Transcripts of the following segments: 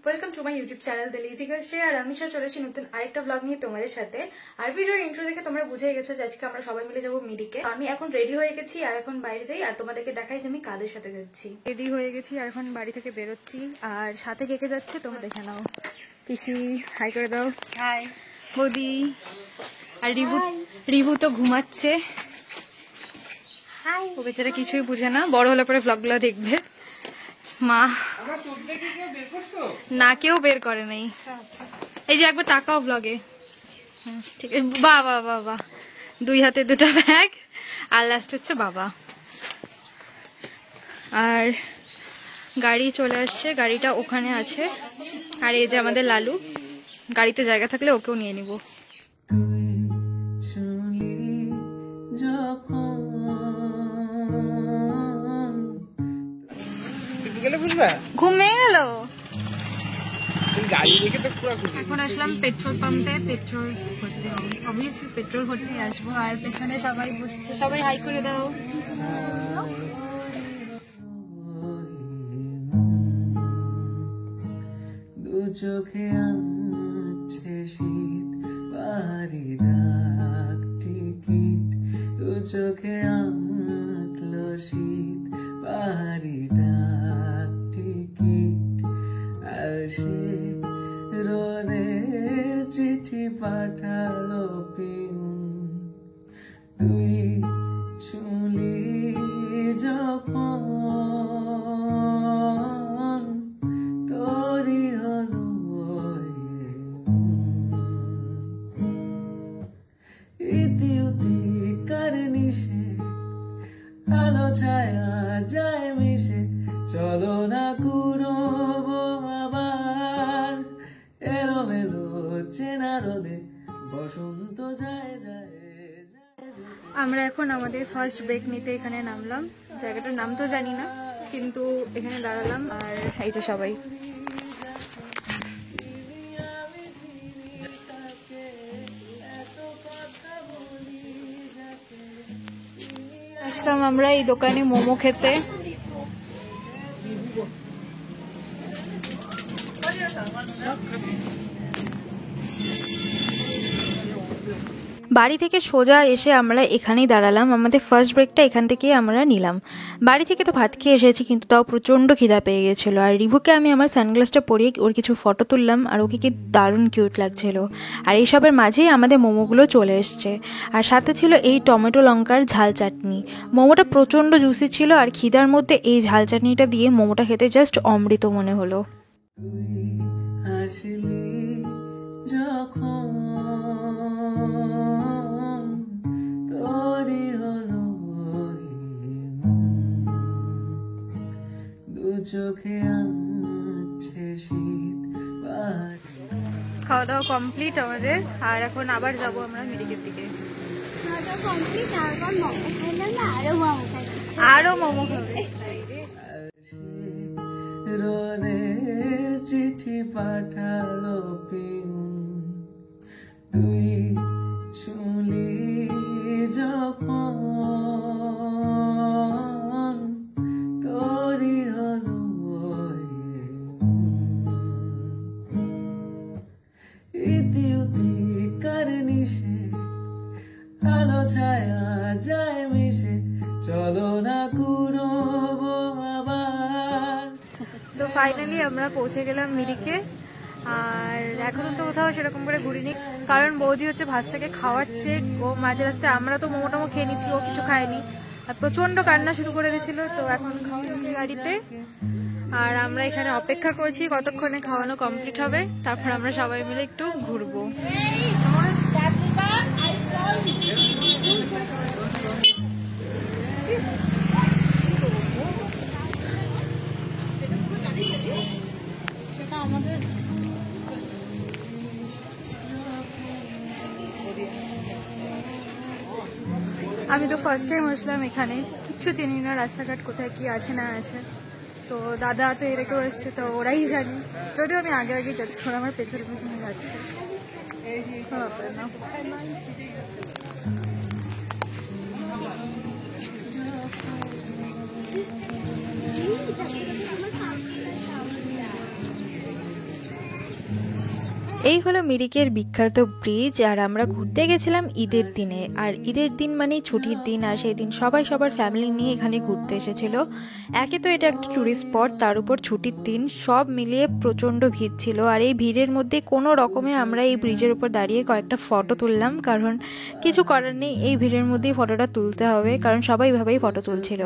Welcome to my YouTube channel the lazy girl Shreya. আর আমি চলেছি নতুন আরেকটা ব্লগ নিয়ে তোমাদের সাথে। আর ভিডিওর ইন্ট্রো দেখে তোমরা বুঝে গেছো যে আজকে আমরা সবাই মিলে যাবো মিরিকে। আমি এখন রেডি হয়ে গেছি আর এখন বাইরে যাই আর তোমাদেরকে দেখাই যে আমি কাদের সাথে যাচ্ছি। রেডি হয়ে গেছি আর এখন বাড়ি থেকে বেরোচ্ছি। আর সাথে কে কে যাচ্ছে তোমরা দেখে নাও। পিসি হাই করে দাও। হাই বৌদি। আর রিভু তো ঘুমাচ্ছে, ও বেচারা কিছুই বুঝে না, বড় হলে পরে ব্লগগুলো দেখবে। মা না কেউ বের করে নাই, এই যে একবার তাকাও ব্লগে। ঠিক আছে, বাবা বাবা দুই হাতে দুটো ব্যাগ আর লাস্ট হচ্ছে বাবা। আর গাড়ি চলে আসছে, গাড়িটা ওখানে আছে। আর এই যে আমাদের লালু, গাড়িতে জায়গা থাকলে ওকেও নিয়ে নিব। ঘুমিয়ে গেল। এখন আসলাম পেট্রোল পাম্পে, পেট্রোল ভরতে হবে। অবভিয়াসলি পেট্রোল ভরতে আসবো। আর পেছনে সবাই বসছে, সবাই হাই করে দাও। দু চোখে আছে শীত বাড়ি ডাক টিকিট, দু চোখে আঁকলো শীত বাড়ি ডাক টিকিট। আর সে রোদের চিঠি পাঠালো পিন, তুই ছুলি যখন তোরই হলো ইতি উতি কারণি সে আলো ছায়া যায় মিশে। চলো না কুড়বো আবার এলোমেলো চেনা রোদে বসন্ত যায় যায়। আমরা এখন আমাদের ফার্স্ট ব্রেক নিতে এখানে নামলাম। জায়গাটার নাম তো জানি না, কিন্তু এখানে দাঁড়ালাম। আর এই যে সবাই আসলাম আমরা এই দোকানে মোমো খেতে। বাড়ি থেকে সোজা এসে আমরা এখানেই দাঁড়ালাম। আমাদের ফার্স্ট ব্রেকটা এখান থেকেই আমরা নিলাম। বাড়ি থেকে তো ভাত খেয়ে এসেছি, কিন্তু তাও প্রচণ্ড খিদা পেয়ে গেছিলো। আর রিভুকে আমি আমার সানগ্লাসটা পরিয়ে ওর কিছু ফটো তুললাম, আর ওকে কি দারুণ কিউট লাগছিল। আর এইসবের মাঝেই আমাদের মোমোগুলো চলে এসছে। আর সাথে ছিল এই টমেটো লঙ্কার ঝাল চাটনি। মোমোটা প্রচণ্ড জুসি ছিল, আর খিদার মধ্যে এই ঝাল চাটনিটা দিয়ে মোমোটা খেতে জাস্ট অমৃত মনে হলো। খাওয়া দাওয়া কমপ্লিট আমাদের। আর এখন আবার যাবো আমরা মিরিকের দিকে। আরো মোমো খাবে। রোদের চিঠি পাঠালো পিন, তুই ছুলি যখন তোরই হলো ইতি উতি কারণি সে আলো ছায়া যায় মিশে। চলো না কুড়বো আবার। তো ফাইনালি আমরা পৌঁছে গেলাম মিরিকে। আর এখনো তো কোথাও সেরকম করে ঘুরিনি, কারণ বৌদি হচ্ছে ভাজ থেকে খাওয়াচ্ছে। ও মাঝে রাস্তায়, আমরা তো মোমো টোমো খেয়ে নিচ্ছি, ও কিছু খায়নি আর প্রচন্ড কান্না শুরু করে দিয়েছিল। তো এখন খাওয়াচ্ছে গাড়িতে, আর আমরা এখানে অপেক্ষা করছি কতক্ষণে খাওয়ানো কমপ্লিট হবে, তারপর আমরা সবাই মিলে একটু ঘুরবো। সেটা আমাদের আমি তো ফার্স্ট টাইম আসলাম এখানে, কিচ্ছু চিনি না, রাস্তাঘাট কোথায় কি আছে না আছে। তো দাদা তো এরকম এসছে, তো ওরাই জানি, যদিও আমি আগে আগে যাচ্ছি, ওরা আমার পেছনে পেছনে যাচ্ছে, কোনো ব্যাপার না। এই হলো মিরিকের বিখ্যাত ব্রিজ। আর আমরা ঘুরতে গেছিলাম ঈদের দিনে, আর ঈদের দিন মানে ছুটির দিন, আর সেই দিন সবাই সবার ফ্যামিলি নিয়ে এখানে ঘুরতে এসেছিল। একে তো এটা একটা ট্যুরিস্ট স্পট, তার উপর ছুটির দিন, সব মিলিয়ে প্রচণ্ড ভিড় ছিল। আর এই ভিড়ের মধ্যে কোনো রকমে আমরা এই ব্রিজের উপর দাঁড়িয়ে কয়েকটা ফটো তুললাম, কারণ কিছু করার নেই, এই ভিড়ের মধ্যেই ফটোটা তুলতে হবে, কারণ সবাই ভাবেই ফটো তুলছিল।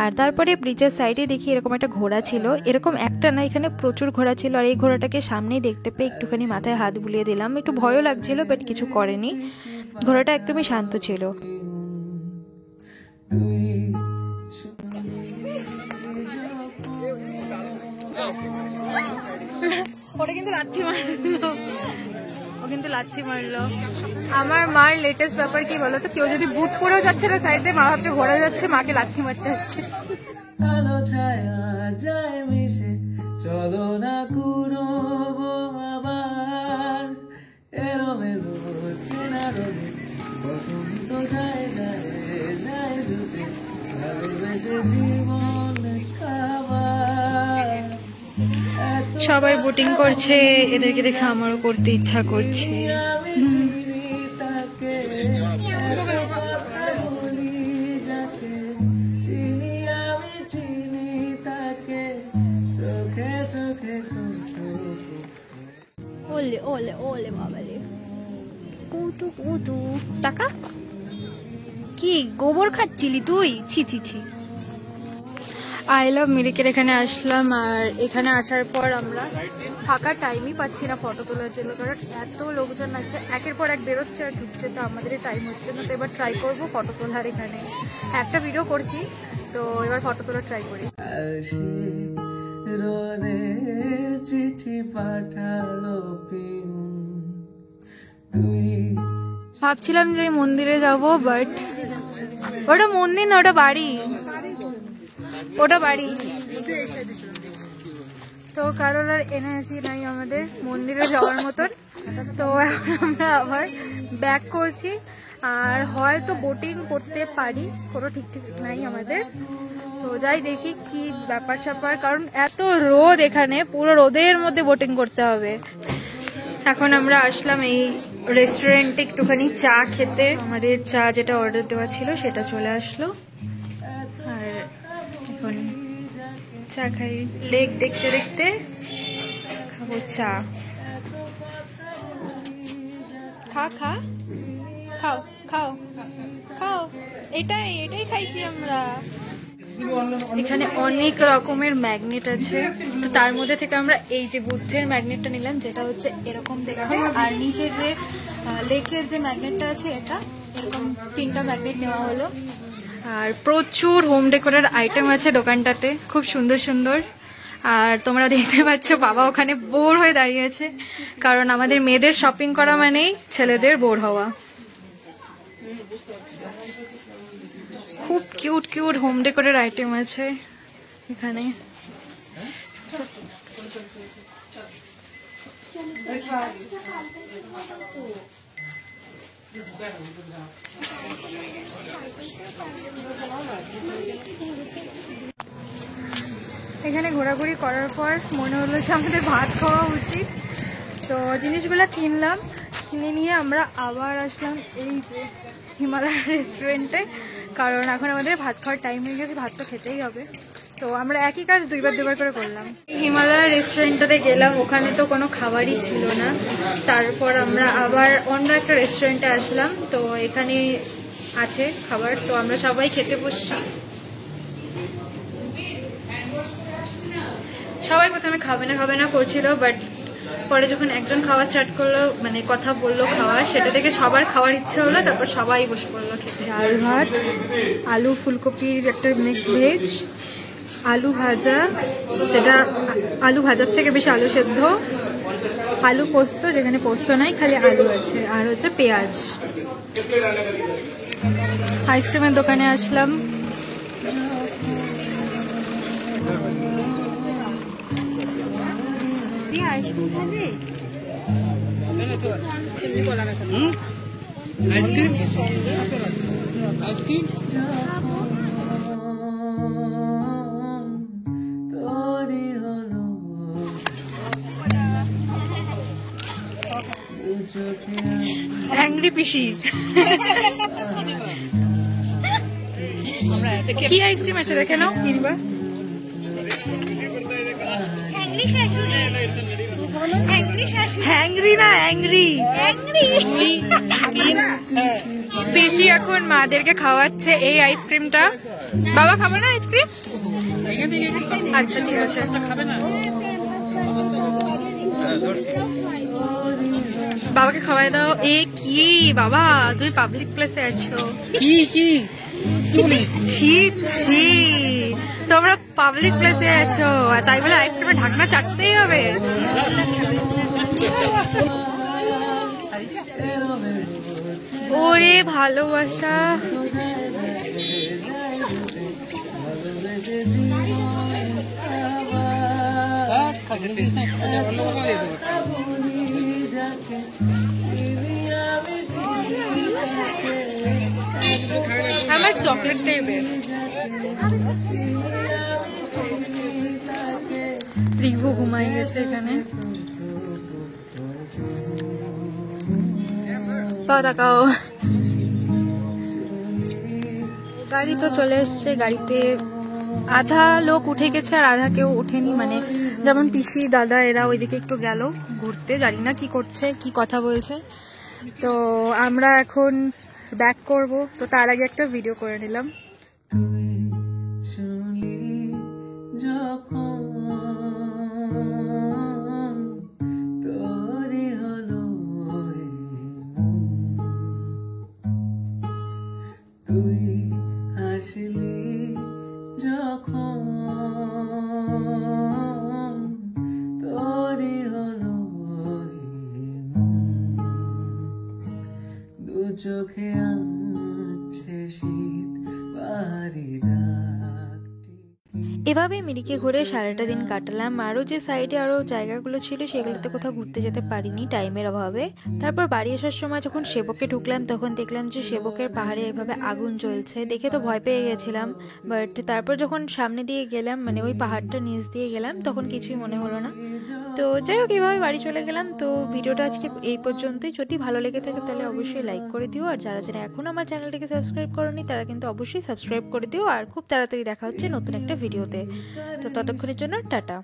আর তারপরে ব্রিজের সাইডে দেখি এরকম একটা ঘোড়া ছিল, এরকম একটা না, এখানে প্রচুর ঘোড়া ছিল। আর এই ঘোড়াটাকে সামনেই দেখতে পেয়ে একটুখানি মাথায় হাত বুলিয়ে দিলাম, একটু ভয়ও লাগছিল, বাট কিছু করেনি, ঘোড়াটা একদমই শান্ত ছিল। ওটা কিন্তু লাথি মারলো, ও কিন্তু লাথি মারলো। আমার মার লেটেস্ট ব্যাপার কি বলো তো, কেউ যদি বুট পরেও যাচ্ছে না সাইড দিয়ে, মা ভাবছে ঘোড়া যাচ্ছে, মাকে লাথি মারতে আসছে। আলো ছায়া যায় মিশে, চলো না কুড়োবো আবার এলোমেলো চেনা রোদে, বসন্ত যায় যায় যায় জুটে, ভালোবেসে জীবন খাবার। সবাই বোটিং করছে, এদেরকে দেখে আমারও করতে ইচ্ছা করছে। আমি চিনি তাকে, বলি যাকে চিনি, আমি চিনি তাকে, চোখে চোখে ওলে ওলে ওলে বাবারে, কুটু কুটু টাকা কি গোবর খাচ্ছিলি তুই? ছি ছি ছি। আই লাভ মিরিকের এখানে আসলাম, আর এখানে আসার পর আমরা ফাঁকা টাইমই পাচ্ছি না ফটো তোলার জন্য, কারণ এত লোকজন আছে, একের পর এক বেরোচ্ছে আর ঢুকছে, তো আমাদের টাইম হচ্ছে না। তো এবার ট্রাই করবো ফটো তোলার, এখানে একটা ভিডিও করছি, তো এবার ফটো তোলার ট্রাই করি। রোদে চিঠি পাঠালো পিন, তুই ভাবছিলাম যে মন্দিরে যাব, বাট ওটা মন্দির না, ওটা বাড়ি, ওটা বাড়ি। তো কারোর আর এনার্জি নাই আমাদের মন্দিরে যাওয়ার মতন, তো এখন আমরা আবার ব্যাক করছি। আর হয়তো বোটিং করতে পারি, কোনো ঠিক ঠিক নাই আমাদের, তো যাই দেখি কি ব্যাপার স্যাপার, কারণ এত রোদ এখানে, পুরো রোদের মধ্যে বোটিং করতে হবে। এখন আমরা আসলাম এই রেস্টুরেন্টে একটুখানি চা খেতে, আমাদের চা যেটা অর্ডার দেওয়া ছিল সেটা চলে আসলো, আর এখন চা খাই, লেক দেখতে দেখতে খাবো চা। খা খা খাও খাও খাও, এটাই এটাই খাইছি আমরা। এখানে অনেক রকমের ম্যাগনেট আছে, তো তার মধ্যে থেকে আমরা এই যে বুদ্ধের ম্যাগনেটটা নিলাম, যেটা হচ্ছে এরকম দেখতে, আর নিচে যে লেকের যে ম্যাগনেটটা আছে, এটা এরকম 3টা ম্যাগনেট নেওয়া হলো। আর প্রচুর হোম ডেকোরের আইটেম আছে দোকানটাতে, খুব সুন্দর সুন্দর। আর তোমরা দেখতে পাচ্ছ বাবা ওখানে বোর হয়ে দাঁড়িয়ে আছে, কারণ আমাদের মেয়েদের শপিং করা মানেই ছেলেদের বোর হওয়া। খুব কিউট কিউট হোম ডেকোরের আইটেম আছে এখানে। এখানে ঘোরাঘুরি করার পর মনে হলো যে আমাদের ভাত খাওয়া উচিত, তো জিনিসগুলো কিনলাম, কিনে নিয়ে আমরা আবার আসলাম এই যে হিমালয় রেস্টুরেন্টে, কারণ এখন আমাদের ভাত খাওয়ার টাইম হয়ে গেছে, ভাত তো খেতেই হবে। তো আমরা একই কাজ দুইবার করে করলাম। হিমালয় রেস্টুরেন্টটাতে গেলাম, ওখানে তো কোনো খাবারই ছিল না, তারপর আমরা আবার অন্য একটা রেস্টুরেন্টে আসলাম, তো এখানে আছে খাবার, তো আমরা সবাই খেতে বসছি। সবাই প্রথমে খাবে না করছিল, বাট পরে যখন একজন খাওয়া স্টার্ট করলো, মানে কথা বললো খাওয়া, সেটা থেকে সবার খাওয়ার ইচ্ছে হলো, তারপর সবাই বসে পড়লো খেতে। ডাল ভাত, আলু ফুলকপির একটা মিক্স ভেজ, আলু ভাজা, যেটা আলু ভাজার থেকে বেশি আলু সেদ্ধ, আলু পোস্ত যেখানে পোস্ত নাই, খালি আলু আছে, আর হচ্ছে পেঁয়াজ। আইসক্রিমের দোকানে আসলাম। আইসক্রিম অ্যাংরি পিসি। কি আইসক্রিম আছে দেখে নাও কিনবা। হ্যাংরি না অ্যাংরি। পিসি এখন মাদেরকে খাওয়াচ্ছে এই আইসক্রিমটা। বাবা খাবো না আইসক্রিম? আচ্ছা ঠিক আছে। বাবাকে খাওয়াই দাও। এ কি বাবা, তুই পাবলিক প্লেসে আছো? কি ছি ছি, তোমরা পাবলিক প্লেসে আছো আর তাই বলে আইসক্রিমের ঢাকনা চাটতেই হবে? ওরে ভালোবাসা। আমার চকলেটটাই বেস্ট। রিভু ঘুমাই গেছে এখানে। তাকাও, গাড়ি তো চলে এসছে। গাড়িতে আধা লোক উঠে গেছে আর আধা কেউ ওঠেনি, মানে যেমন পিসি দাদা এরা ওইদিকে একটু গেল ঘুরতে, জানি না কি করছে কি কথা বলছে। তো আমরা এখন ব্যাক করব, তো তার আগে একটা ভিডিও করে নিলাম। তুই হাসলি যখন তোরই হলো দু চোখে আছে শীত বাড়ি এভাবে মিরিকে ঘুরে সারাটা দিন কাটালাম। আরও যে সাইডে আরও জায়গাগুলো ছিল সেগুলোতে কোথাও ঘুরতে যেতে পারিনি টাইমের অভাবে। তারপর বাড়ি আসার সময় যখন সেবকে ঢুকলাম তখন দেখলাম যে সেবকের পাহাড়ে এভাবে আগুন জ্বলছে, দেখে তো ভয় পেয়ে গেছিলাম। বাট তারপর যখন সামনে দিয়ে গেলাম, মানে ওই পাহাড়টা নিচ দিয়ে গেলাম, তখন কিছুই মনে হলো না। তো যাই হোক, এভাবে বাড়ি চলে গেলাম। তো ভিডিওটা আজকে এই পর্যন্তই। যদি ভালো লেগে থাকে তাহলে অবশ্যই লাইক করে দিও, আর যারা যারা এখন আমার চ্যানেলটিকে সাবস্ক্রাইব করোনি তারা কিন্তু অবশ্যই সাবস্ক্রাইব করে দিও। আর খুব তাড়াতাড়ি দেখা হচ্ছে নতুন একটা ভিডিওতে। তো ততক্ষণের জন্য টাটা।